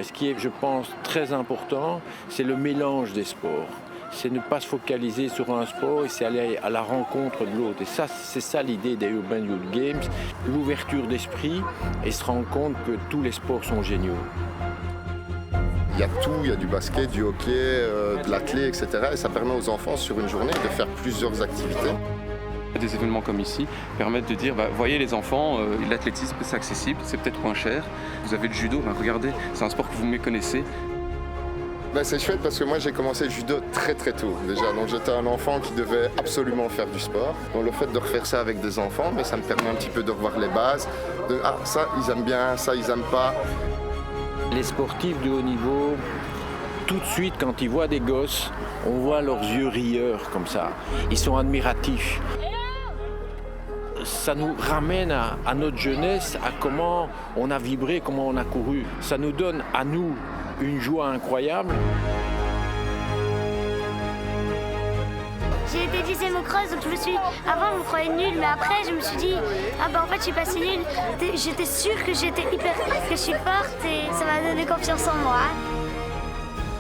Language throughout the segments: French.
Et ce qui est, je pense, très important, c'est le mélange des sports. C'est ne pas se focaliser sur un sport et c'est aller à la rencontre de l'autre. Et ça, c'est ça l'idée des Urban Youth Games, l'ouverture d'esprit et se rendre compte que tous les sports sont géniaux. Il y a tout, il y a du basket, du hockey, de l'athlé, etc. Et ça permet aux enfants sur une journée de faire plusieurs activités. Des événements comme ici permettent de dire, voyez les enfants, l'athlétisme c'est accessible, c'est peut-être moins cher. Vous avez le judo, regardez, c'est un sport que vous méconnaissez. C'est chouette parce que moi j'ai commencé le judo très très tôt déjà. Donc j'étais un enfant qui devait absolument faire du sport. Donc le fait de refaire ça avec des enfants, ça me permet un petit peu de revoir les bases. Ça ils aiment bien, ça ils aiment pas. Les sportifs de haut niveau, tout de suite quand ils voient des gosses, on voit leurs yeux rieurs comme ça. Ils sont admiratifs. Ça nous ramène à notre jeunesse, à comment on a vibré, comment on a couru. Ça nous donne à nous une joie incroyable. J'ai été 10e au cross, donc avant je me croyais nulle, mais après je me suis dit, en fait je suis pas si nulle. J'étais sûre que je suis forte et ça m'a donné confiance en moi.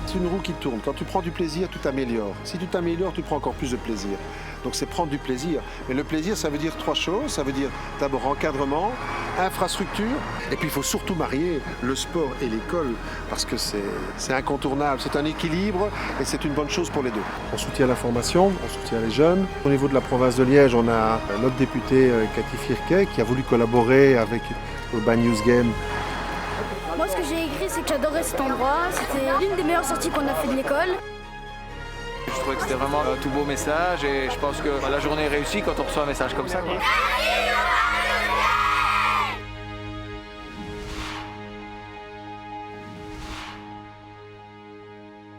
C'est une roue qui tourne. Quand tu prends du plaisir, tu t'améliores. Si tu t'améliores, tu prends encore plus de plaisir. Donc c'est prendre du plaisir. Mais le plaisir, ça veut dire 3 choses. Ça veut dire d'abord encadrement, infrastructure. Et puis il faut surtout marier le sport et l'école parce que c'est incontournable. C'est un équilibre et c'est une bonne chose pour les deux. On soutient la formation, on soutient les jeunes. Au niveau de la province de Liège, on a notre députée Cathy Firquet qui a voulu collaborer avec Urban Youth Games. Moi, ce que j'ai écrit, c'est que j'adorais cet endroit. C'était l'une des meilleures sorties qu'on a fait de l'école. Je trouvais que c'était vraiment un tout beau message et je pense que la journée est réussie quand on reçoit un message comme ça, quoi.